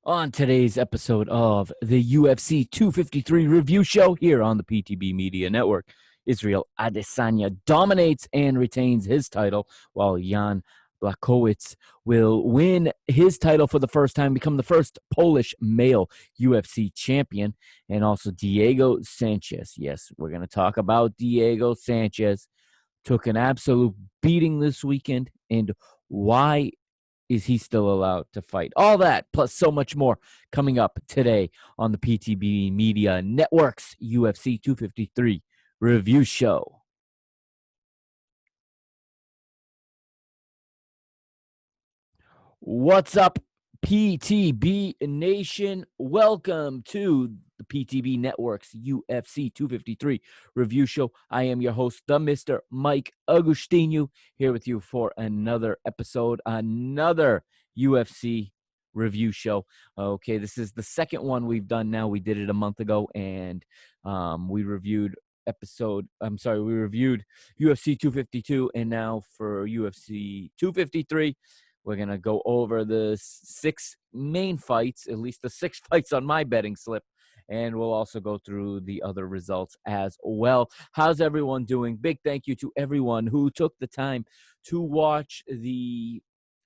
On today's episode of the UFC 253 review show here on the PTB Media Network, Israel Adesanya dominates and retains his title, while Jan Blachowicz will win his title for the first time, become the first Polish male UFC champion, and also Diego Sanchez. Yes, we're going to talk about Diego Sanchez. Took an absolute beating this weekend, and why is he still allowed to fight? All that, plus so much more, coming up today on the PTB Media Network's UFC 253 review show. What's up, PTB Nation? Welcome to the PTB Network's UFC 253 review show. I am your host, the Mr. Mike Agustinu, here with you for another episode, another UFC review show. Okay, this is the second one we've done now. We did it a month ago, and we reviewed UFC 252, and now for UFC 253, we're going to go over the six main fights, at least the six fights on my betting slip, and we'll also go through the other results as well. How's everyone doing? Big thank you to everyone who took the time to watch the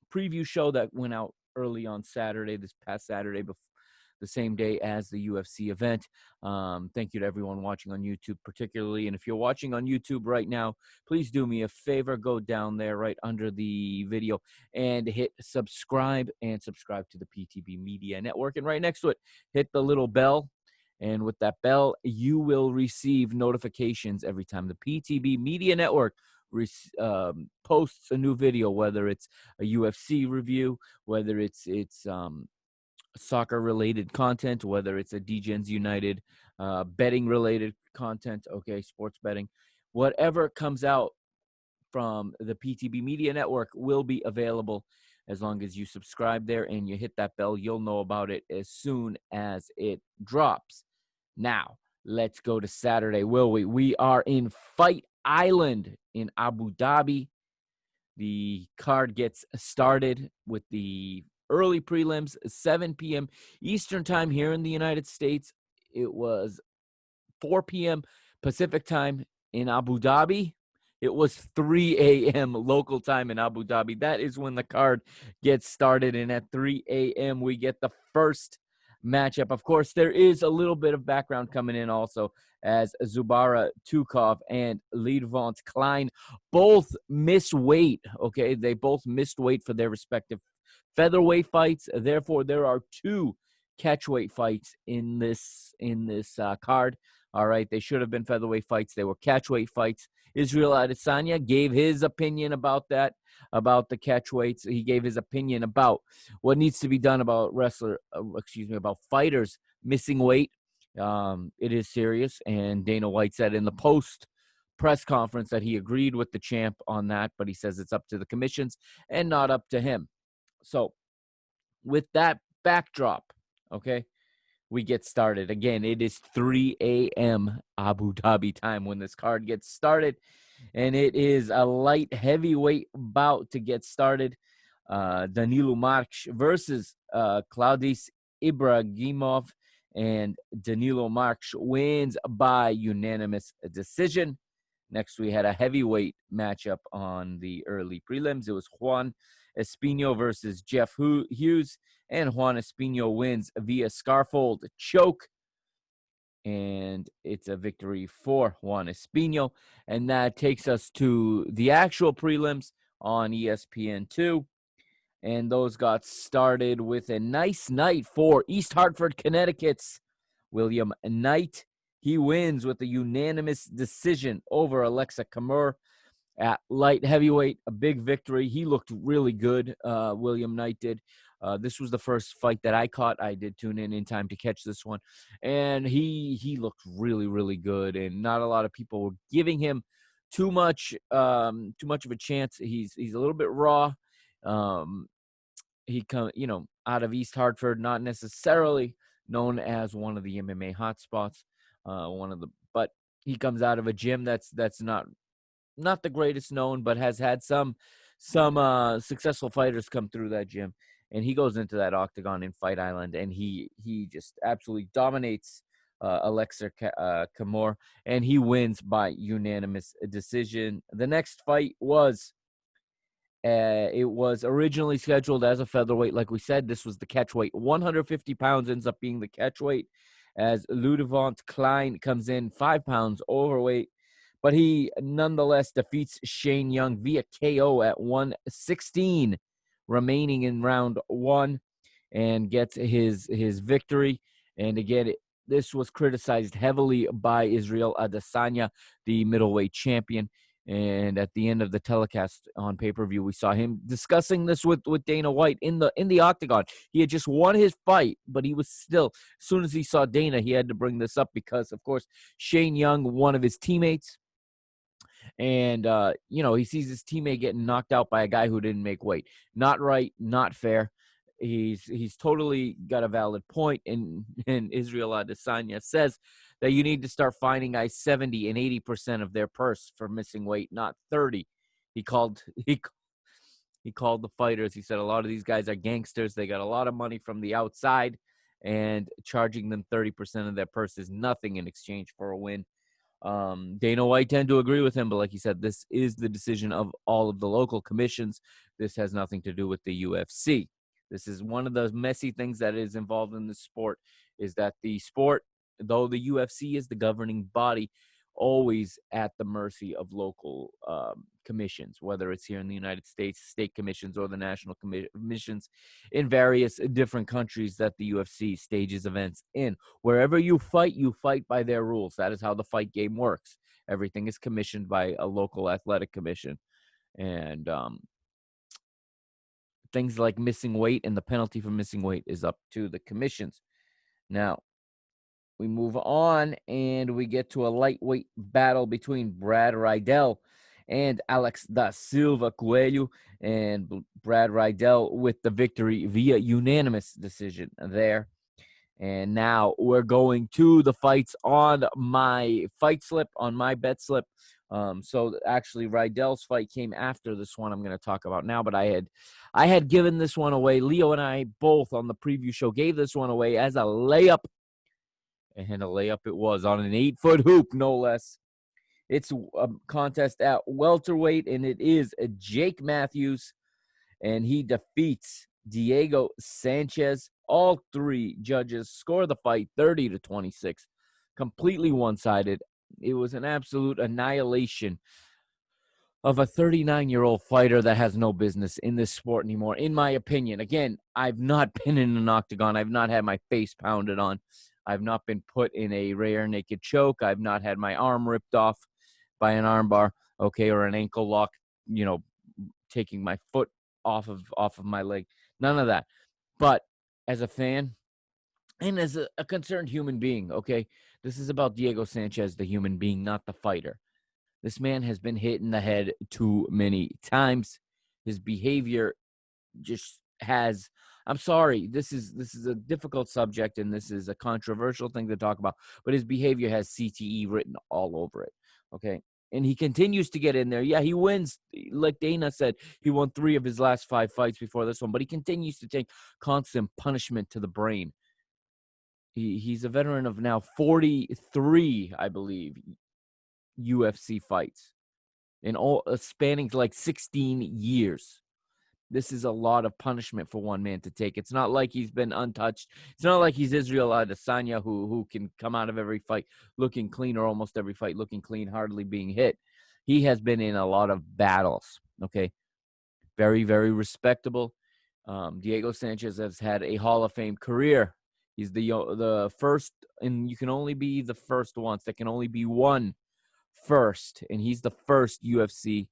preview show that went out early on Saturday, this past Saturday, before the same day as the UFC event. Thank you to everyone watching on YouTube particularly. And if you're watching on YouTube right now, please do me a favor. Go down there right under the video and hit subscribe, and subscribe to the PTB Media Network. And right next to it, hit the little bell. And with that bell, you will receive notifications every time the PTB Media Network posts a new video, whether it's a UFC review, whether it's soccer-related content, whether it's a DGens United betting-related content, okay, sports betting. Whatever comes out from the PTB Media Network will be available as long as you subscribe there and you hit that bell. You'll know about it as soon as it drops. Now, let's go to Saturday, will we? We are in Fight Island in Abu Dhabi. The card gets started with the early prelims, 7 p.m. Eastern time here in the United States. It was 4 p.m. Pacific time in Abu Dhabi. It was 3 a.m. local time in Abu Dhabi. That is when the card gets started. And at 3 a.m., we get the first matchup. Of course, there is a little bit of background coming in also, as Zubara Tukov and Lidvant Klein both miss weight. Okay, they both missed weight for their respective featherweight fights. Therefore, there are two catchweight fights in this card. All right, they should have been featherweight fights. They were catchweight fights. Israel Adesanya gave his opinion about that, about the catchweights. He gave his opinion about what needs to be done about about fighters missing weight. It is serious, and Dana White said in the post press conference that he agreed with the champ on that, but he says it's up to the commissions and not up to him. So with that backdrop, okay, we get started. Again, it is 3 a.m. Abu Dhabi time when this card gets started, and it is a light heavyweight bout to get started. Danilo Marques versus Claudis Ibrahimov, and Danilo Marques wins by unanimous decision. Next, we had a heavyweight matchup on the early prelims. It was Juan Espino versus Jeff Hughes, and Juan Espino wins via scarfold choke, and it's a victory for Juan Espino. And that takes us to the actual prelims on ESPN2, and those got started with a nice night for East Hartford, Connecticut's William Knight. He wins with a unanimous decision over Alexa Kamur at light heavyweight. A big victory. He looked really good. William Knight did. This was the first fight that I caught. I did tune in time to catch this one, and he looked really, really good. And not a lot of people were giving him too much of a chance. He's a little bit raw. He out of East Hartford, not necessarily known as one of the MMA hotspots. But he comes out of a gym that's not the greatest known, but has had some successful fighters come through that gym. and he goes into that octagon in Fight Island, and he just absolutely dominates Alexer Kamor, and he wins by unanimous decision. The next fight was it was originally scheduled as a featherweight. Like we said, this was the catchweight. 150 pounds ends up being the catchweight as Ludovant Klein comes in 5 pounds overweight. But he nonetheless defeats Shane Young via KO at 116, remaining in round one, and gets his victory. And again, this was criticized heavily by Israel Adesanya, the middleweight champion. And at the end of the telecast on pay-per-view, we saw him discussing this with Dana White in the octagon. He had just won his fight, but he was still, as soon as he saw Dana, he had to bring this up because, of course, Shane Young, one of his teammates, and he sees his teammate getting knocked out by a guy who didn't make weight. Not right, not fair. He's totally got a valid point, and Israel Adesanya says that you need to start fining guys 70 and 80% of their purse for missing weight, not 30. He called the fighters. He said a lot of these guys are gangsters. They got a lot of money from the outside, and charging them 30% of their purse is nothing in exchange for a win. Dana White tend to agree with him, but like he said, this is the decision of all of the local commissions. This has nothing to do with the UFC. This is one of the messy things that is involved in the sport, is that the sport, though the UFC is the governing body, always at the mercy of local commissions, whether it's here in the United States, state commissions, or the national commissions in various different countries that the UFC stages events in. Wherever you fight by their rules. That is how the fight game works. Everything is commissioned by a local athletic commission. And things like missing weight and the penalty for missing weight is up to the commissions. Now, we move on and we get to a lightweight battle between Brad Riddell and Alex da Silva Coelho, and Brad Riddell with the victory via unanimous decision there. And now we're going to the fights on my fight slip, on my bet slip. So actually, Riddell's fight came after this one I'm going to talk about now, but I had given this one away. Leo and I both on the preview show gave this one away as a layup, and a layup it was on an 8-foot hoop, no less. It's a contest at welterweight, and it is Jake Matthews, and he defeats Diego Sanchez. All three judges score the fight 30-26, completely one-sided. It was an absolute annihilation of a 39-year-old fighter that has no business in this sport anymore, in my opinion. Again, I've not been in an octagon. I've not had my face pounded on. I've not been put in a rear naked choke. I've not had my arm ripped off by an armbar, okay, or an ankle lock, taking my foot off of my leg. None of that. But as a fan and as a concerned human being, okay, this is about Diego Sanchez, the human being, not the fighter. This man has been hit in the head too many times. His behavior just has, I'm sorry, this is a difficult subject and this is a controversial thing to talk about, but his behavior has CTE written all over it, okay? And he continues to get in there. Yeah, he wins. Like Dana said, he won 3 of his last 5 fights before this one, but he continues to take constant punishment to the brain. He's a veteran of now 43, I believe, UFC fights, in all spanning like 16 years. This is a lot of punishment for one man to take. It's not like he's been untouched. It's not like he's Israel Adesanya who can come out of every fight looking clean, or almost every fight looking clean, hardly being hit. He has been in a lot of battles, okay? Very, very respectable. Diego Sanchez has had a Hall of Fame career. He's the first, and you can only be the first once. There can only be one first, and he's the first UFC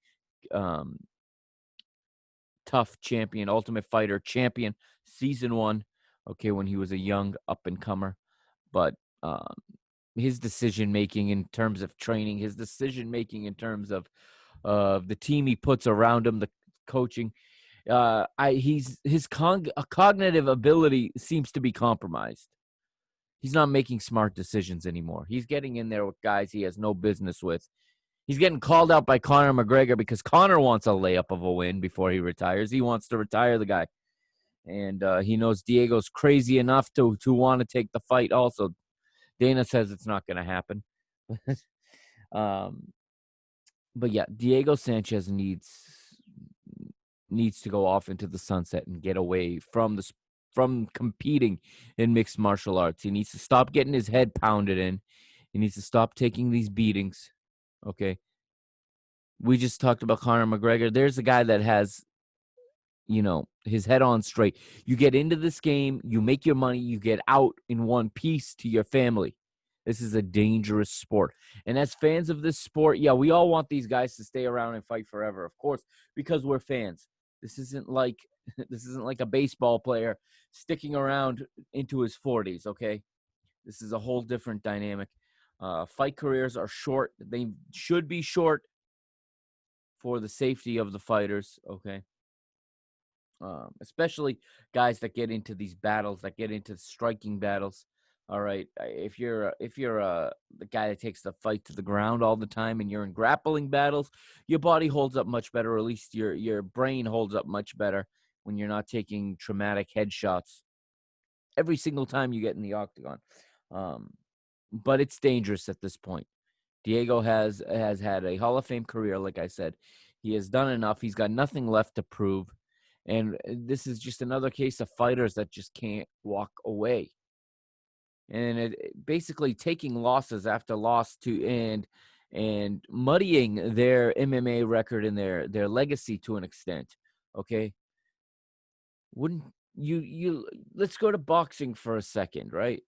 tough champion, Ultimate Fighter champion, season 1, okay, when he was a young up-and-comer. But his decision-making in terms of training, his decision-making in terms of the team he puts around him, the coaching, his cognitive ability seems to be compromised. He's not making smart decisions anymore. He's getting in there with guys he has no business with. He's getting called out by Conor McGregor because Conor wants a layup of a win before he retires. He wants to retire the guy. And he knows Diego's crazy enough to want to take the fight also. Dana says it's not going to happen. um, but yeah, Diego Sanchez needs to go off into the sunset and get away from competing in mixed martial arts. He needs to stop getting his head pounded in. He needs to stop taking these beatings. Okay. We just talked about Conor McGregor. There's a guy that has, his head on straight. You get into this game, you make your money, you get out in one piece to your family. This is a dangerous sport. And as fans of this sport, yeah, we all want these guys to stay around and fight forever, of course, because we're fans. This isn't like a baseball player sticking around into his 40s, okay? This is a whole different dynamic. Fight careers are short. They should be short for the safety of the fighters, okay? Especially guys that get into these battles, that get into striking battles. All right, if you're the guy that takes the fight to the ground all the time, and you're in grappling battles, your body holds up much better, or at least your brain holds up much better when you're not taking traumatic headshots every single time you get in the octagon. But it's dangerous at this point. Diego has had a Hall of Fame career, like I said. He has done enough. He's got nothing left to prove. And this is just another case of fighters that just can't walk away. And basically taking losses after loss and muddying their MMA record and their legacy to an extent. Okay. Wouldn't you let's go to boxing for a second, right?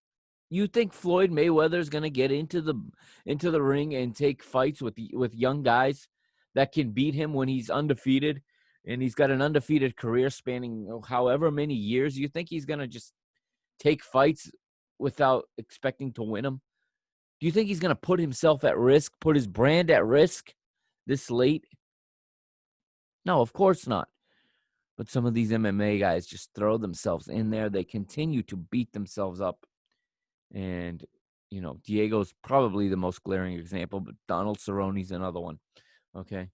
You think Floyd Mayweather is going to get into the ring and take fights with young guys that can beat him when he's undefeated and he's got an undefeated career spanning however many years? You think he's going to just take fights without expecting to win them? Do you think he's going to put himself at risk, put his brand at risk this late? No, of course not. But some of these MMA guys just throw themselves in there. They continue to beat themselves up. And, Diego's probably the most glaring example, but Donald Cerrone's another one. Okay.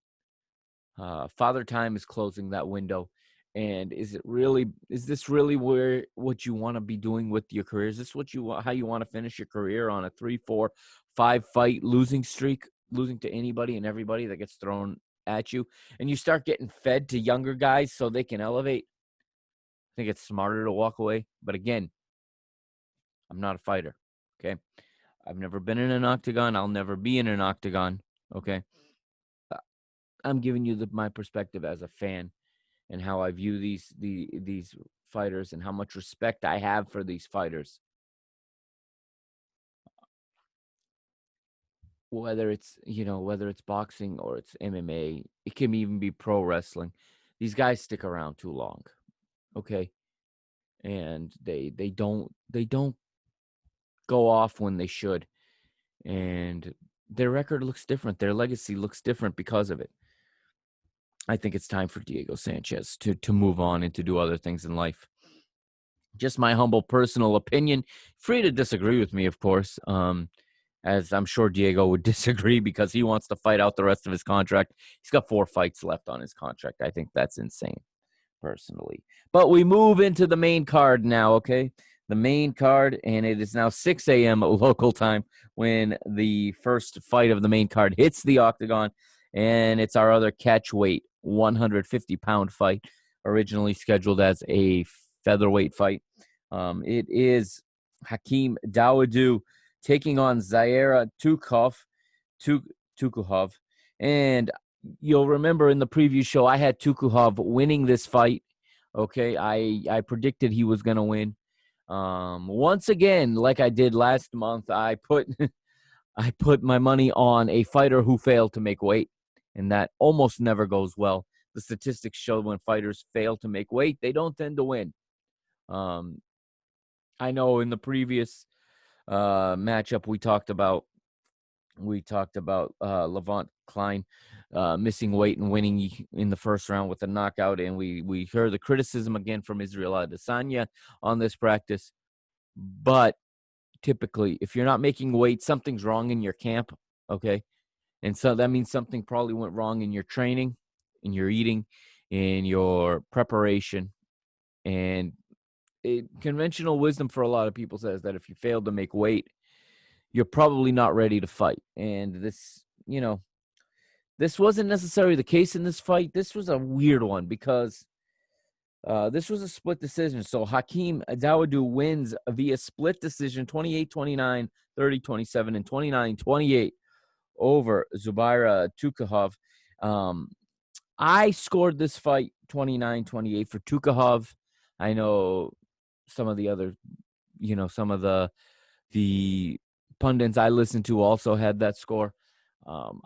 Father Time is closing that window. And is this really what you want to be doing with your career? Is this how you want to finish your career, on a 3, 4, 5 fight losing streak, losing to anybody and everybody that gets thrown at you, and you start getting fed to younger guys so they can elevate? I think it's smarter to walk away. But again, I'm not a fighter. Okay. I've never been in an octagon. I'll never be in an octagon. Okay. I'm giving you my perspective as a fan and how I view these fighters and how much respect I have for these fighters. Whether it's boxing or it's MMA, it can even be pro wrestling. These guys stick around too long. Okay. And they don't go off when they should. And their record looks different. Their legacy looks different because of it. I think it's time for Diego Sanchez to move on and to do other things in life. Just my humble personal opinion. Free to disagree with me, of course, as I'm sure Diego would disagree because he wants to fight out the rest of his contract. He's got 4 fights left on his contract. I think that's insane, personally. But we move into the main card now, okay? The main card, and it is now 6 a.m. local time when the first fight of the main card hits the octagon, and it's our other catch weight 150-pound fight, originally scheduled as a featherweight fight. It is Hakeem Dawodu taking on Zaira Tukhov. And you'll remember in the preview show, I had Tukhov winning this fight. Okay, I predicted he was going to win. Once again, like I did last month, I put I put my money on a fighter who failed to make weight, and that almost never goes well. The statistics show when fighters fail to make weight, they don't tend to win. I know in the previous matchup we talked about Levant Klein missing weight and winning in the first round with a knockout, and we heard the criticism again from Israel Adesanya on this practice. But typically, if you're not making weight, something's wrong in your camp, okay? And so that means something probably went wrong in your training, in your eating, in your preparation, And conventional wisdom for a lot of people says that if you fail to make weight, you're probably not ready to fight. And this, this wasn't necessarily the case in this fight. This was a weird one because this was a split decision. So Hakeem Dawodu wins via split decision 28-29, 30-27, and 29-28 over Zubaira Tukhov. I scored this fight 29-28 for Tukhov. I know some of the other, some of the pundits I listened to also had that score.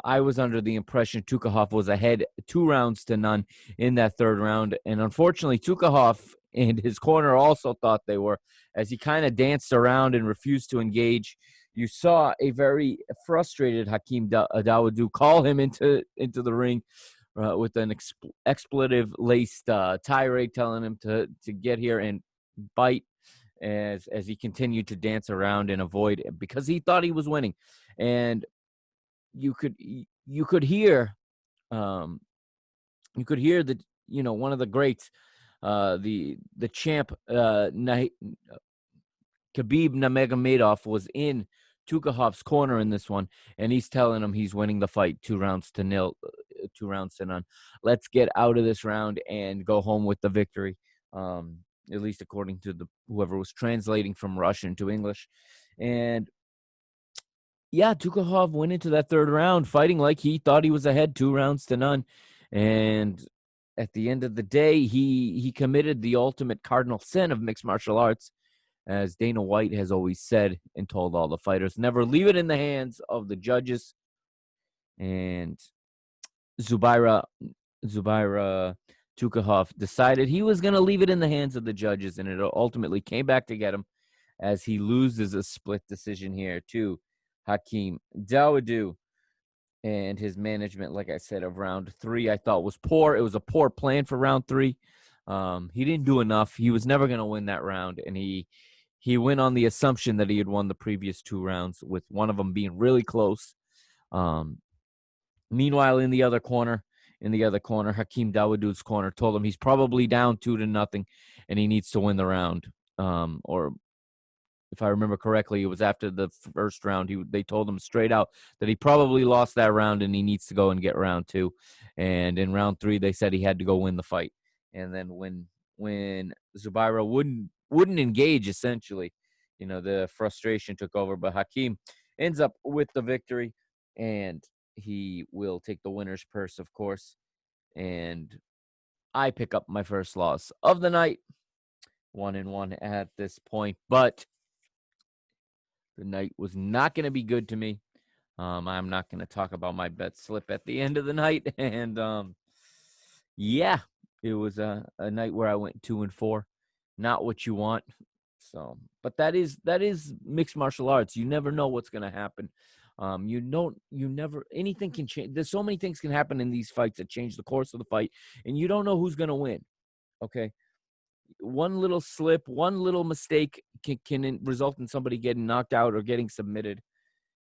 I was under the impression Tukhov was ahead 2-0 in that third round. And unfortunately, Tukhov and his corner also thought they were, as he kind of danced around and refused to engage. You saw a very frustrated Hakeem Dawodu call him into the ring with an expletive-laced tirade telling him to get here and bite as he continued to dance around and avoid it because he thought he was winning. And you could hear that one of the greats, the champ Khabib Nurmagomedov was in Tukhov's corner in this one, and he's telling him he's winning the fight 2-0, 2-0. Let's get out of this round and go home with the victory. At least according to whoever was translating from Russian to English. And yeah, Tukhov went into that third round fighting like he thought he was ahead 2-0. And at the end of the day, he committed the ultimate cardinal sin of mixed martial arts. As Dana White has always said and told all the fighters, never leave it in the hands of the judges. And Zubaira Tukhov decided he was going to leave it in the hands of the judges, and it ultimately came back to get him as he loses a split decision here to Hakeem Dawodu. And his management, like I said, of round 3, I thought was poor. It was a poor plan for round 3. He didn't do enough. He was never going to win that round, and he went on the assumption that he had won the previous 2 rounds, with one of them being really close. Meanwhile, in the other corner, Hakeem Dawodu's corner told him he's probably down 2-0, and he needs to win the round. Or if I remember correctly, it was after the first round. They told him straight out that he probably lost that round and he needs to go and get round 2. And in round 3, they said he had to go win the fight. And then when Zubaira wouldn't engage, essentially, the frustration took over. But Hakeem ends up with the victory, and he will take the winner's purse, of course. And I pick up my first loss of the night, 1-1 at this point. But the night was not going to be good to me. I'm not going to talk about my bet slip at the end of the night. And yeah, it was a night where I went 2-4. Not what you want. So, but that is mixed martial arts. You never know what's going to happen. Anything can change. There's so many things can happen in these fights that change the course of the fight, and you don't know who's going to win. Okay. One little slip, one little mistake can result in somebody getting knocked out or getting submitted.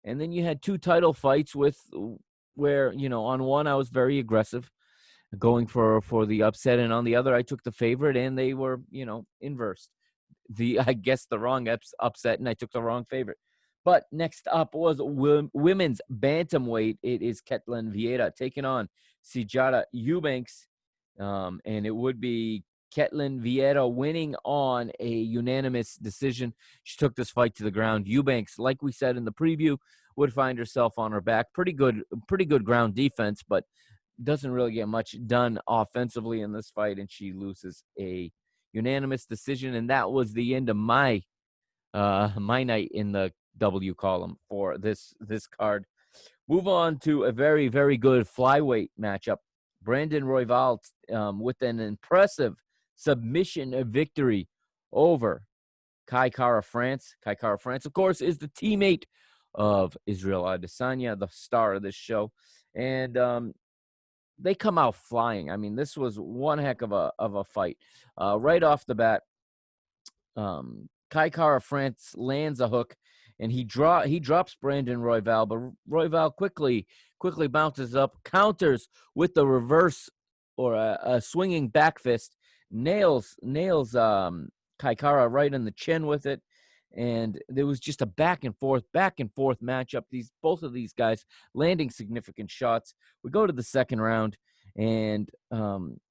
And then you had 2 title fights where, on one I was very aggressive, going for the upset, and on the other I took the favorite, and they were, inversed. I guessed the wrong upset, and I took the wrong favorite. But next up was women's bantamweight. It is Ketlen Vieira taking on Sijara Eubanks, and it would be Ketlen Vieira winning on a unanimous decision. She took this fight to the ground. Eubanks, like we said in the preview, would find herself on her back. Pretty good ground defense, but doesn't really get much done offensively in this fight, and she loses a unanimous decision. And that was the end of my night in the W column for this card. Move on to a very, very good flyweight matchup. Brandon Royval with an impressive submission victory over Kai Kara France. Kai Kara France, of course, is the teammate of Israel Adesanya, the star of this show. And they come out flying. I mean, this was one heck of a fight. Right off the bat, Kai Kara France lands a hook, and he drops Brandon Royval, but Royval quickly bounces up, counters with the reverse or a swinging back fist. nails Kaikara right in the chin with it. And there was just a back and forth matchup. Both of these guys landing significant shots. We go to the second round, and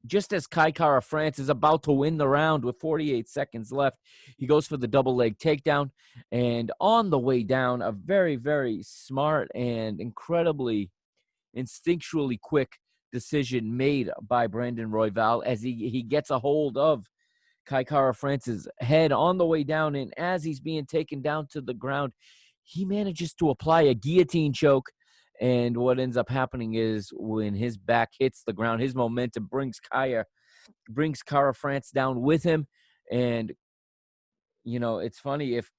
just as Kaikara France is about to win the round with 48 seconds left, he goes for the double leg takedown. And on the way down, a very, very smart and incredibly instinctually quick decision made by Brandon Royval as he gets a hold of Kaikara France's head on the way down. And as he's being taken down to the ground, he manages to apply a guillotine choke. And what ends up happening is when his back hits the ground, his momentum brings Kara France down with him. And it's funny, if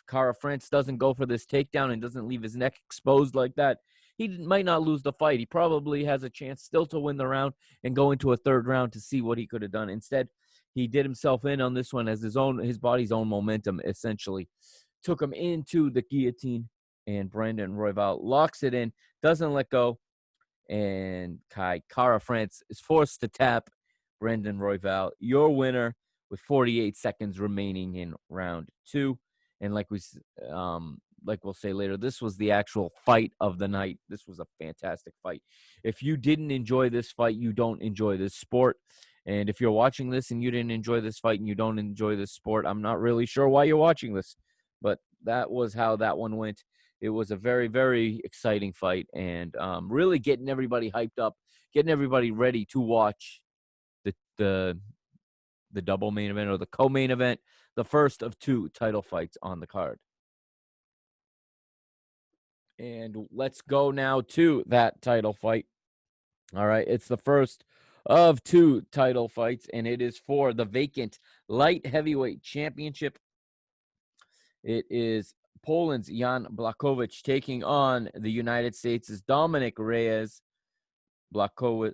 Kara France doesn't go for this takedown and doesn't leave his neck exposed like that, he might not lose the fight. He probably has a chance still to win the round and go into a third round to see what he could have done. Instead, he did himself in on this one as his body's own momentum essentially took him into the guillotine, and Brandon Royval locks it in, doesn't let go, and Kara France is forced to tap Brandon Royval, your winner, with 48 seconds remaining in round two. And like we'll say later, this was the actual fight of the night. This was a fantastic fight. If you didn't enjoy this fight, you don't enjoy this sport. And if you're watching this and you didn't enjoy this fight and you don't enjoy this sport, I'm not really sure why you're watching this. But that was how that one went. It was a very, very exciting fight, and really getting everybody hyped up, getting everybody ready to watch the double main event or the co-main event, the first of two title fights on the card. And let's go now to that title fight. All right, it's the first of two title fights, and it is for the vacant light heavyweight championship. It is Poland's Jan Blachowicz taking on the United States' Dominic Reyes. Blachowicz,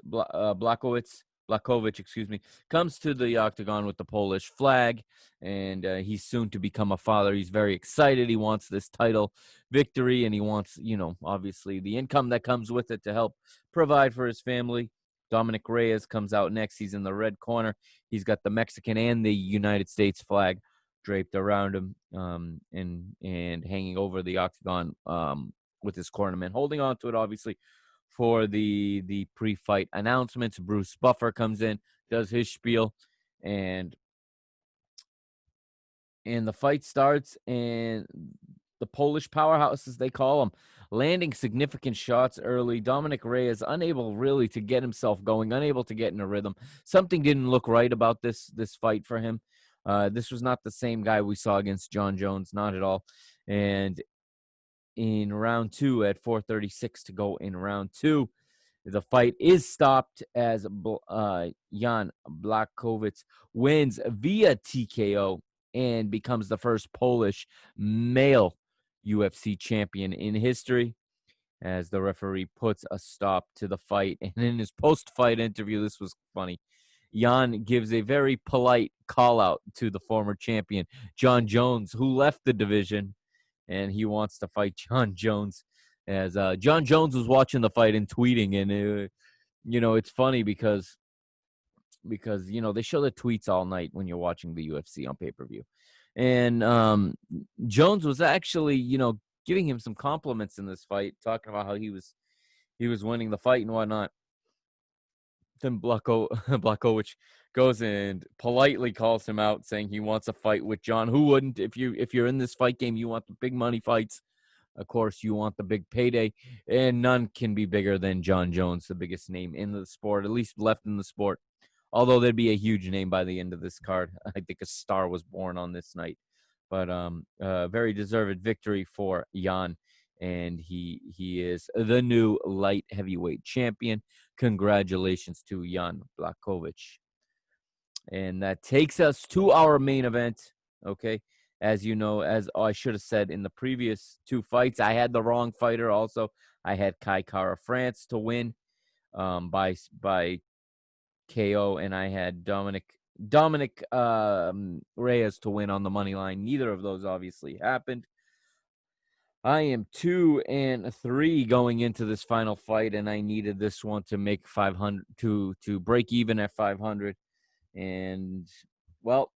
comes to the octagon with the Polish flag, and he's soon to become a father. He's very excited. He wants this title victory, and he wants, obviously the income that comes with it to help provide for his family. Dominic Reyes comes out next. He's in the red corner. He's got the Mexican and the United States flag draped around him, and hanging over the octagon with his cornerman holding on to it, obviously, for the pre-fight announcements. Bruce Buffer comes in, does his spiel, and the fight starts, and the Polish powerhouse, as they call him, landing significant shots early. Dominic Reyes unable really to get himself going, unable to get in a rhythm. Something didn't look right about this fight for him. This was not the same guy we saw against John Jones, not at all. And in round two, at 4:36 to go in round two, the fight is stopped as Jan Blachowicz wins via TKO and becomes the first Polish male UFC champion in history, as the referee puts a stop to the fight. And in his post-fight interview, this was funny, Jan gives a very polite call-out to the former champion, John Jones, who left the division, and he wants to fight John Jones. As John Jones was watching the fight and tweeting, and it's funny because they show the tweets all night when you're watching the UFC on pay-per-view, and Jones was actually giving him some compliments in this fight, talking about how he was winning the fight and whatnot. Then Blachowicz goes and politely calls him out, saying he wants a fight with John. Who wouldn't? If you're in this fight game, you want the big money fights. Of course, you want the big payday, and none can be bigger than John Jones, the biggest name in the sport, at least left in the sport. Although there'd be a huge name by the end of this card. I think a star was born on this night. But very deserved victory for Jan, and he is the new light heavyweight champion. Congratulations to Jan Blachowicz. And that takes us to our main event, okay? As you know, as I should have said in the previous two fights, I had the wrong fighter also. I had Kara France to win by KO, and I had Dominic Reyes to win on the money line. Neither of those obviously happened. I am 2-3 going into this final fight, and I needed this one to make 500 to break even at 500. And, well,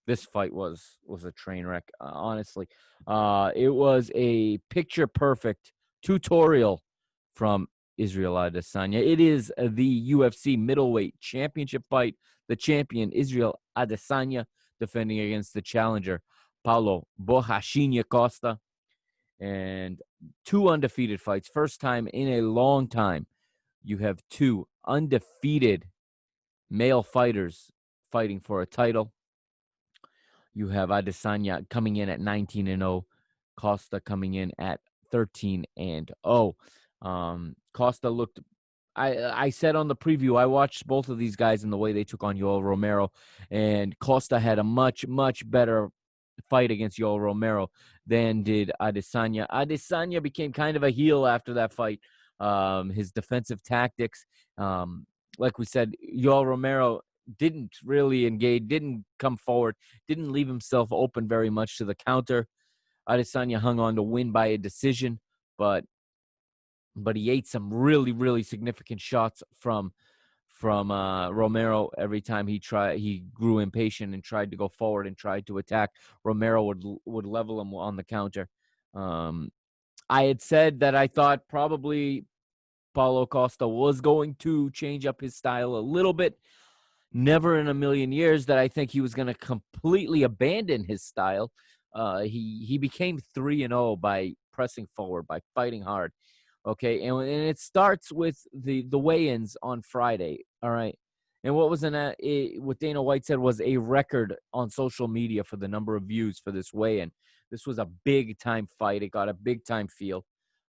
this fight was a train wreck, honestly. It was a picture perfect tutorial from Israel Adesanya. It is the UFC middleweight championship fight. The champion Israel Adesanya defending against the challenger Paulo Borrachinha Costa, and two undefeated fights. First time in a long time you have two undefeated male fighters fighting for a title. You have Adesanya coming in at 19-0, Costa coming in at 13-0. Costa looked. I said on the preview, I watched both of these guys and the way they took on Yoel Romero, and Costa had a much better fight against Yoel Romero than did Adesanya. Adesanya became kind of a heel after that fight. His defensive tactics, like we said, Yoel Romero didn't really engage, didn't come forward, didn't leave himself open very much to the counter. Adesanya hung on to win by a decision, but he ate some really significant shots from Romero. Every time he grew impatient and tried to go forward and tried to attack, Romero would level him on the counter. I had said that I thought probably Paulo Costa was going to change up his style a little bit. Never in a million years that I think he was going to completely abandon his style. He became 3-0 by pressing forward, by fighting hard. Okay, and it starts with the weigh-ins on Friday. All right, and what what Dana White said was a record on social media for the number of views for this weigh-in. This was a big time fight. It got a big time feel.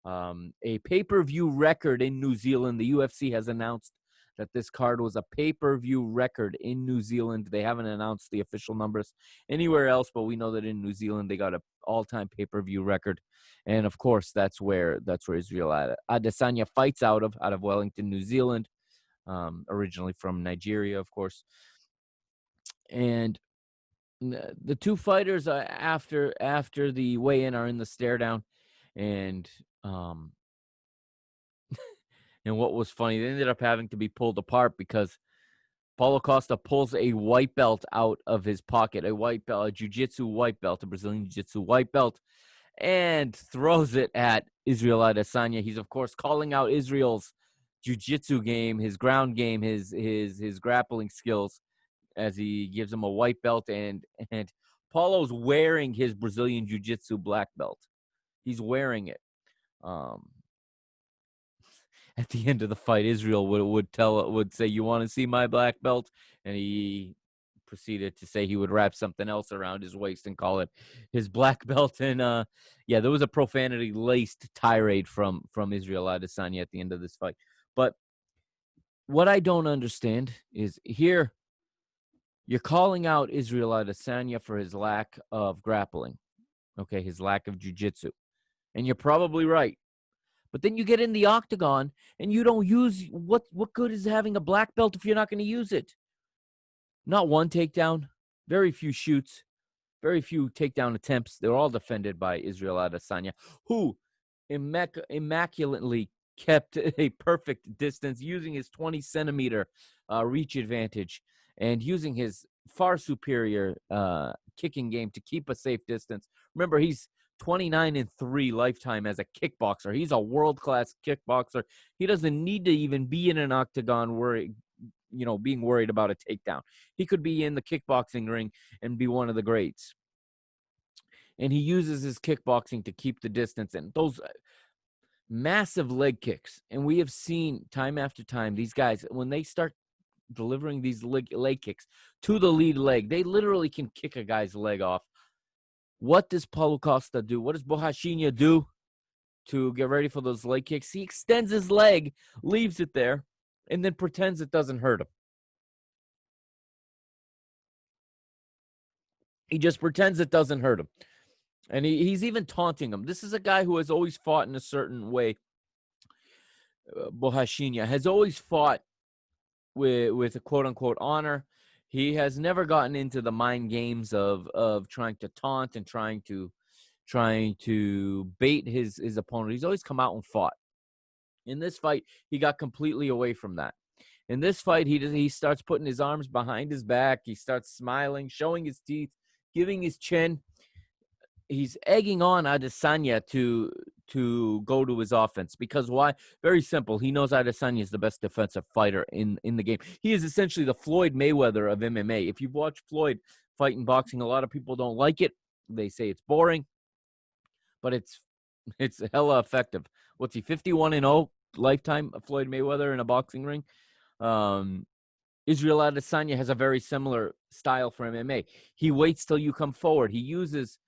A pay-per-view record in New Zealand. The UFC has announced that this card was a pay-per-view record in New Zealand. They haven't announced the official numbers anywhere else, but we know that in New Zealand they got an all-time pay-per-view record. And of course, that's where Israel Adesanya fights out of Wellington, New Zealand, originally from Nigeria, of course. And the two fighters after the weigh-in are in the stare down, and and what was funny, they ended up having to be pulled apart because Paulo Costa pulls a white belt out of his pocket, a white belt, a jiu-jitsu white belt, a Brazilian jiu-jitsu white belt, and throws it at Israel Adesanya. He's, of course, calling out Israel's jiu-jitsu game, his ground game, his grappling skills, as he gives him a white belt, and Paulo's wearing his Brazilian jiu-jitsu black belt. He's wearing it. At the end of the fight, Israel would say, "You want to see my black belt?" And he proceeded to say he would wrap something else around his waist and call it his black belt. And yeah, there was a profanity laced tirade from Israel Adesanya at the end of this fight. But what I don't understand is, here you're calling out Israel Adesanya for his lack of grappling, okay, his lack of jiu-jitsu, and you're probably right. But then you get in the octagon and you don't use what good is having a black belt if you're not going to use it? Not one takedown, very few shoots, very few takedown attempts. They're all defended by Israel Adesanya, who immaculately kept a perfect distance, using his 20-centimeter reach advantage and using his far superior kicking game to keep a safe distance. Remember, he's 29-3 lifetime as a kickboxer. He's a world-class kickboxer. He doesn't need to even be in an octagon being worried about a takedown. He could be in the kickboxing ring and be one of the greats. And he uses his kickboxing to keep the distance. And those massive leg kicks, and we have seen time after time, these guys, when they start delivering these leg kicks to the lead leg, they literally can kick a guy's leg off. What does Paulo Costa do? What does Borrachinha do to get ready for those leg kicks? He extends his leg, leaves it there, and then pretends it doesn't hurt him. He just pretends it doesn't hurt him. And he's even taunting him. This is a guy who has always fought in a certain way. Borrachinha has always fought with a quote-unquote honor. He has never gotten into the mind games of trying to taunt and trying to bait his opponent. He's always come out and fought. In this fight, he got completely away from that. In this fight, he starts putting his arms behind his back. He starts smiling, showing his teeth, giving his chin. He's egging on Adesanya to go to his offense, because why? Very simple. He knows Adesanya is the best defensive fighter in the game. He is essentially the Floyd Mayweather of MMA. If you've watched Floyd fight in boxing, a lot of people don't like it. They say it's boring, but it's hella effective. What's he, 51-0 lifetime, Floyd Mayweather in a boxing ring? Um, Israel Adesanya has a very similar style for MMA. He waits till you come forward. He uses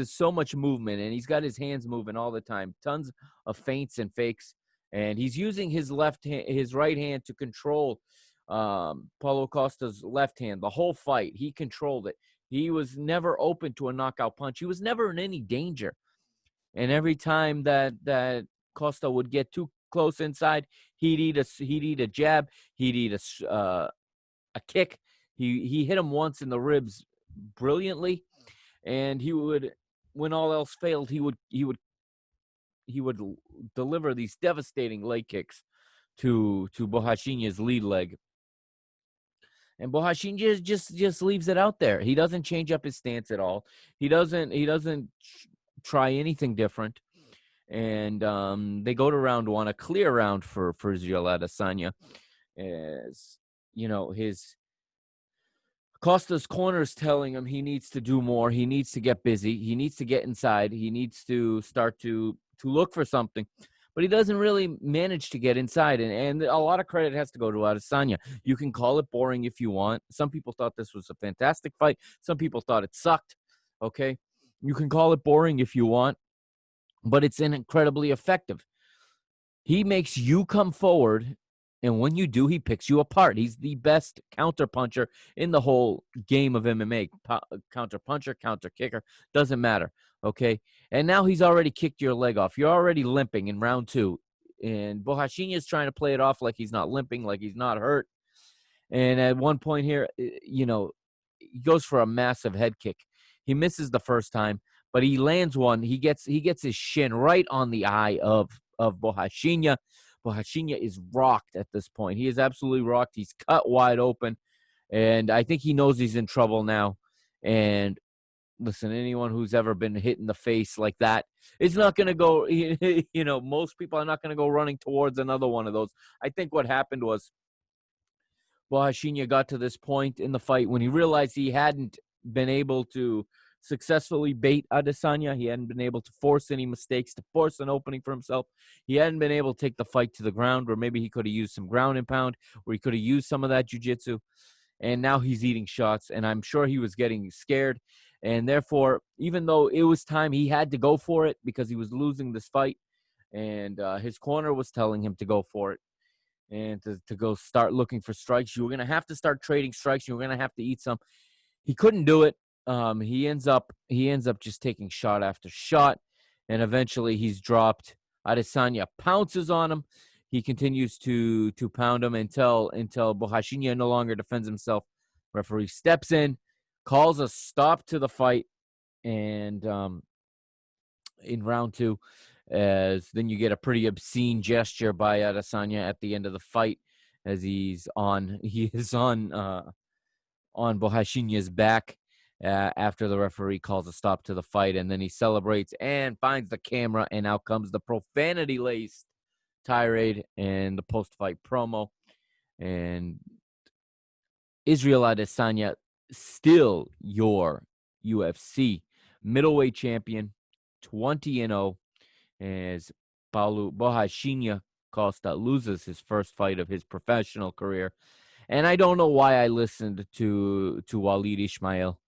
so much movement, and he's got his hands moving all the time. Tons of feints and fakes, and he's using his right hand to control Paulo Costa's left hand the whole fight. He controlled it. He was never open to a knockout punch. He was never in any danger. And every time that Costa would get too close inside, he'd eat a jab, he'd eat a kick. He hit him once in the ribs brilliantly, and he would, when all else failed, he would deliver these devastating leg kicks to Bohashinya's lead leg. And Bohashinya just leaves it out there. He doesn't change up his stance at all. He doesn't try anything different. And they go to round one, a clear round for Israel Adesanya. As you know, his Costa's corner is telling him he needs to do more. He needs to get busy. He needs to get inside. He needs to start to look for something. But he doesn't really manage to get inside. And a lot of credit has to go to Adesanya. You can call it boring if you want. Some people thought this was a fantastic fight. Some people thought it sucked. Okay? You can call it boring if you want, but it's incredibly effective. He makes you come forward, and when you do, he picks you apart. He's the best counter puncher in the whole game of MMA. Counter puncher, counter kicker, doesn't matter. Okay, and now he's already kicked your leg off. You're already limping in round two, and Bohashinya is trying to play it off like he's not limping, like he's not hurt. And at one point here, he goes for a massive head kick. He misses the first time, but he lands one. He gets his shin right on the eye of Bohashinya. Bohashinya is rocked at this point. He is absolutely rocked. He's cut wide open, and I think he knows he's in trouble now. And listen, anyone who's ever been hit in the face like that is not going to go, most people are not going to go running towards another one of those. I think what happened was Bohashinya got to this point in the fight when he realized he hadn't been able to successfully bait Adesanya. He hadn't been able to force any mistakes, to force an opening for himself. He hadn't been able to take the fight to the ground, where maybe he could have used some ground and pound, where he could have used some of that jiu-jitsu. And now he's eating shots, and I'm sure he was getting scared. And therefore, even though it was time, he had to go for it because he was losing this fight. And his corner was telling him to go for it and to go start looking for strikes. You were going to have to start trading strikes. You were going to have to eat some. He couldn't do it. He ends up just taking shot after shot, and eventually he's dropped. Adesanya pounces on him. He continues to pound him until Bohashinya no longer defends himself. Referee steps in, calls a stop to the fight, and in round two, as then you get a pretty obscene gesture by Adesanya at the end of the fight, as he is on Bohashinya's back after the referee calls a stop to the fight, and then he celebrates and finds the camera, and out comes the profanity-laced tirade and the post-fight promo. And Israel Adesanya, still your UFC middleweight champion, 20-0, as Bohashinya Costa loses his first fight of his professional career. And I don't know why I listened to Walid Ismail.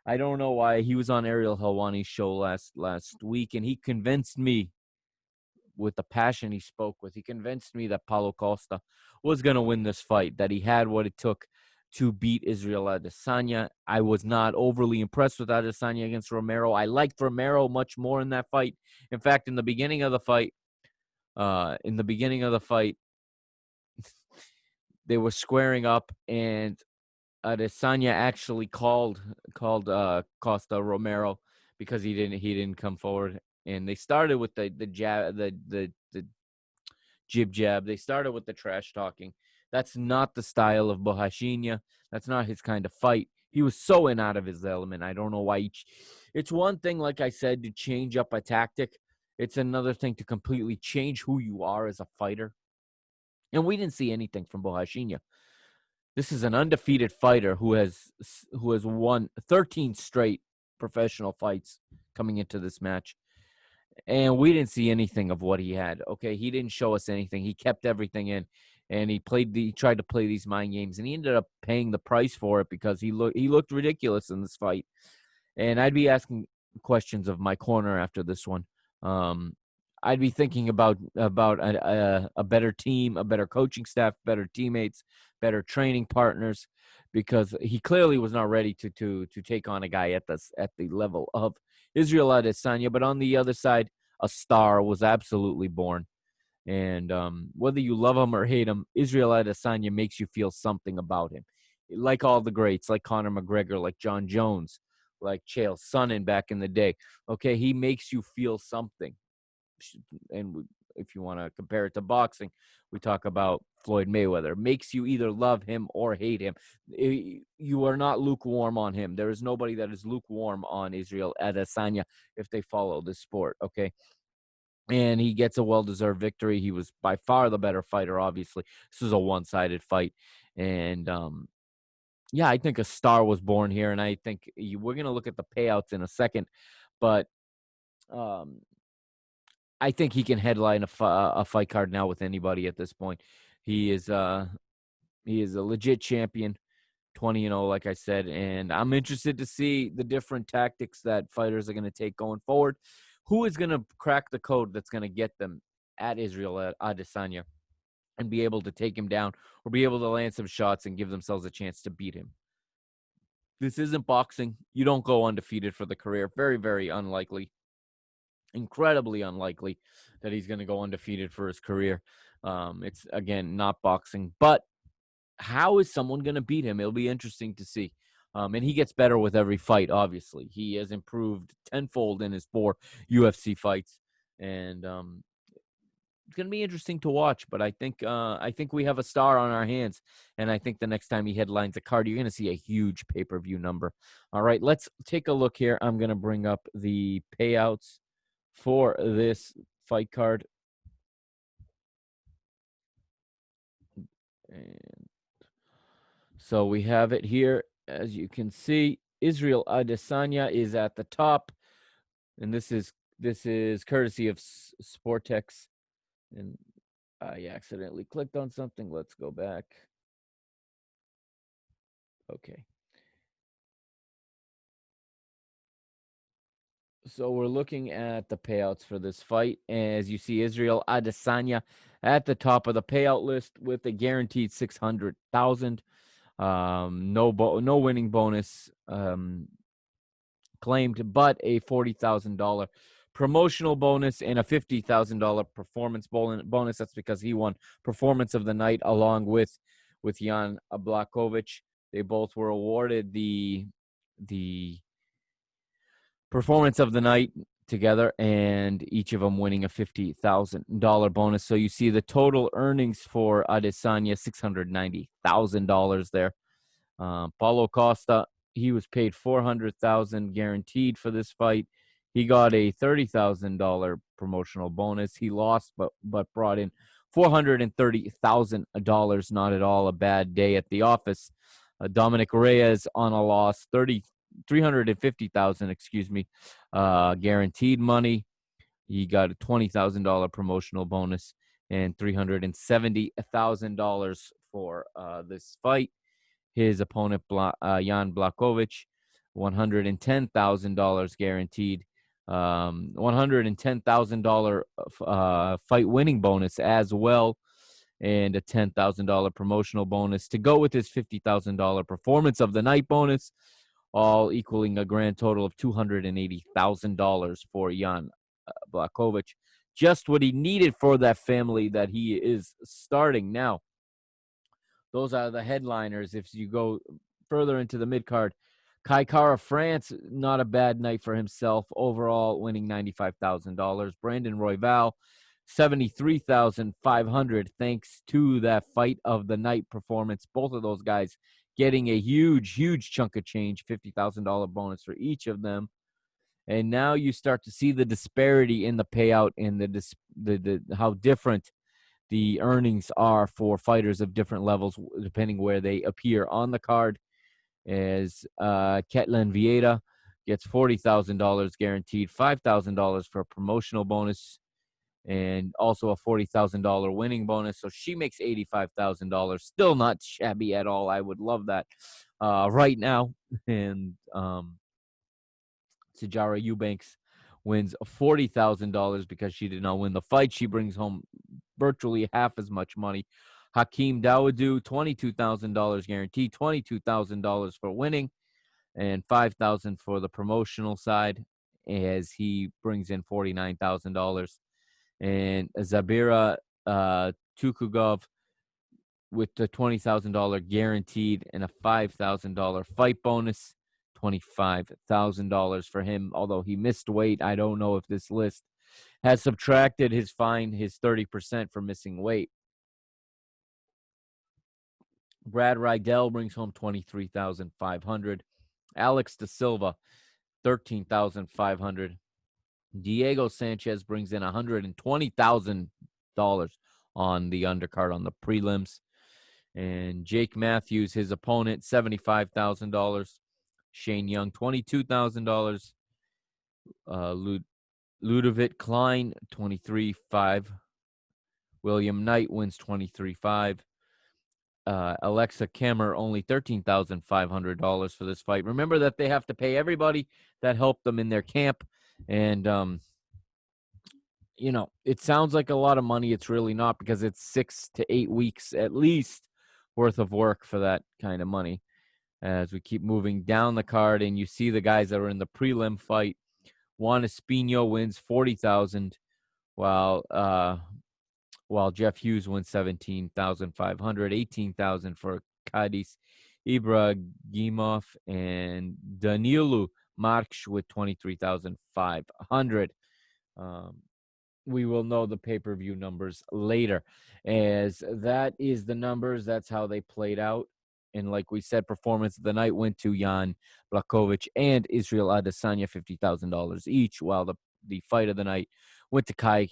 I don't know why. He was on Ariel Helwani's show last week, and he convinced me, with the passion he spoke with, he convinced me that Paulo Costa was going to win this fight, that he had what it took to beat Israel Adesanya. I was not overly impressed with Adesanya against Romero. I liked Romero much more in that fight. In fact, in the beginning of the fight, they were squaring up, and Adesanya actually called Costa Romero because he didn't come forward, and they started with the jab, the jib jab. They started with the trash talking. That's not the style of Bohashinia. That's not his kind of fight. He was so in out of his element. I don't know why. It's one thing, like I said, to change up a tactic. It's another thing to completely change who you are as a fighter. And we didn't see anything from Bohashinia. This is an undefeated fighter who has won 13 straight professional fights coming into this match. And we didn't see anything of what he had. Okay, he didn't show us anything. He kept everything in, and he tried to play these mind games, and he ended up paying the price for it because he looked ridiculous in this fight. And I'd be asking questions of my corner after this one. Um, I'd be thinking about a better team, a better coaching staff, better teammates, better training partners, because he clearly was not ready to take on a guy at the level of Israel Adesanya. But on the other side, a star was absolutely born. And whether you love him or hate him, Israel Adesanya makes you feel something about him. Like all the greats, like Conor McGregor, like John Jones, like Chael Sonnen back in the day. Okay, he makes you feel something. And if you want to compare it to boxing, we talk about Floyd Mayweather. Makes you either love him or hate him. You are not lukewarm on him. There is nobody that is lukewarm on Israel Adesanya if they follow this sport, okay? And he gets a well-deserved victory. He was by far the better fighter, obviously. This was a one-sided fight. And, yeah, I think a star was born here, and I think we're going to look at the payouts in a second. But um, I think he can headline a fight card now with anybody at this point. He is a legit champion, 20-0, like I said, and I'm interested to see the different tactics that fighters are going to take going forward. Who is going to crack the code that's going to get them at Israel Adesanya and be able to take him down or be able to land some shots and give themselves a chance to beat him? This isn't boxing. You don't go undefeated for the career. Very, very unlikely. Incredibly unlikely that he's going to go undefeated for his career. It's, again, not boxing. But how is someone going to beat him? It'll be interesting to see. And he gets better with every fight, obviously. He has improved tenfold in his 4 UFC fights. And it's going to be interesting to watch. But I think we have a star on our hands. And I think the next time he headlines a card, you're going to see a huge pay-per-view number. All right, let's take a look here. I'm going to bring up the payouts for this fight card. And so we have it here. As you can see, Israel Adesanya is at the top. And this is courtesy of Sportex. And I accidentally clicked on something. Let's go back. Okay. So we're looking at the payouts for this fight. As you see, Israel Adesanya at the top of the payout list with a guaranteed 600,000. No winning bonus claimed, but a $40,000 promotional bonus and a $50,000 performance bonus. That's because he won performance of the night along with Jan Blachowicz. They both were awarded the performance of the night together, and each of them winning a $50,000 bonus. So you see the total earnings for Adesanya, $690,000 there. Paulo Costa, he was paid $400,000 guaranteed for this fight. He got a $30,000 promotional bonus. He lost, but brought in $430,000. Not at all a bad day at the office. Dominic Reyes on a loss, $350,000, excuse me, guaranteed money. He got a $20,000 promotional bonus and $370,000 for this fight. His opponent, Jan Blachowicz, $110,000 guaranteed, $110,000 fight winning bonus as well, and a $10,000 promotional bonus to go with his $50,000 performance of the night bonus, all equaling a grand total of $280,000 for Jan Blachowicz. Just what he needed for that family that he is starting now. Those are the headliners. If you go further into the mid-card, Kai Kara France, not a bad night for himself. Overall, winning $95,000. Brandon Royval $73,500 thanks to that fight of the night performance. Both of those guys getting a huge chunk of change, $50,000 bonus for each of them. And now you start to see the disparity in the payout and the how different the earnings are for fighters of different levels depending where they appear on the card. As Ketlen Vieira gets $40,000 guaranteed, $5,000 for a promotional bonus, and also a $40,000 winning bonus. So she makes $85,000. Still not shabby at all. I would love that right now. And Sijara Eubanks wins $40,000 because she did not win the fight. She brings home virtually half as much money. Hakeem Dawodu, $22,000 guaranteed, $22,000 for winning, and $5,000 for the promotional side, as he brings in $49,000. And Zabira Tukugov with the $20,000 guaranteed and a $5,000 fight bonus, $25,000 for him. Although he missed weight, I don't know if this list has subtracted his fine, his 30% for missing weight. Brad Rydell brings home $23,500. Alex Da Silva, $13,500. Diego Sanchez brings in $120,000 on the undercard on the prelims. And Jake Matthews, his opponent, $75,000. Shane Young, $22,000. Ludovic Klein, $23,500. William Knight wins $23,500. Alexa Kammer, only $13,500 for this fight. Remember that they have to pay everybody that helped them in their camp. And, it sounds like a lot of money. It's really not, because it's 6 to 8 weeks at least worth of work for that kind of money. As we keep moving down the card, and you see the guys that are in the prelim fight. Juan Espino wins $40,000, while Jeff Hughes wins $17,500, $18,000 for Cadiz Ibrahimov, and Danilo Marques with $23,500. We will know the pay-per-view numbers later, as that is the numbers. That's how they played out. And like we said, performance of the night went to Jan Blachowicz and Israel Adesanya, $50,000 each, while the fight of the night went to Kai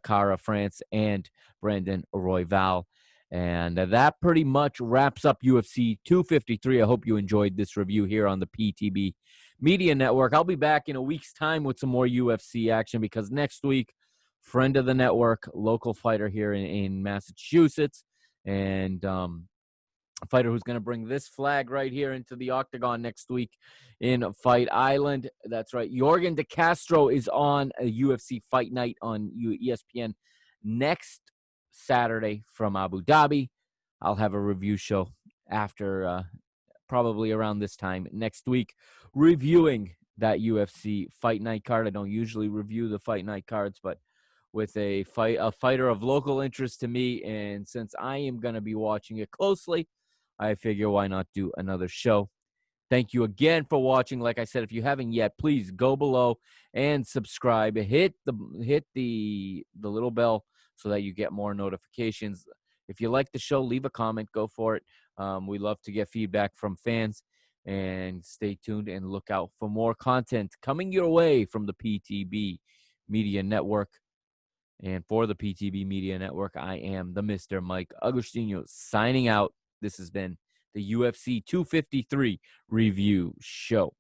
Kara France and Brandon Royval. And that pretty much wraps up UFC 253. I hope you enjoyed this review here on the PTB Media Network. I'll be back in a week's time with some more UFC action, because next week, friend of the network, local fighter here in Massachusetts, and a fighter who's going to bring this flag right here into the octagon next week in Fight Island. That's right. Jorgen De Castro is on a UFC Fight Night on ESPN next Saturday from Abu Dhabi. I'll have a review show after probably around this time next week, reviewing that UFC Fight Night card. I don't usually review the Fight Night cards, but with a fighter of local interest to me, and since I am going to be watching it closely, I figure why not do another show. Thank you again for watching. Like I said, if you haven't yet, please go below and subscribe. Hit the little bell so that you get more notifications. If you like the show, leave a comment. Go for it. We love to get feedback from fans. And stay tuned and look out for more content coming your way from the PTB Media Network. And for the PTB Media Network, I am the Mr. Mike Agustino signing out. This has been the UFC 253 review show.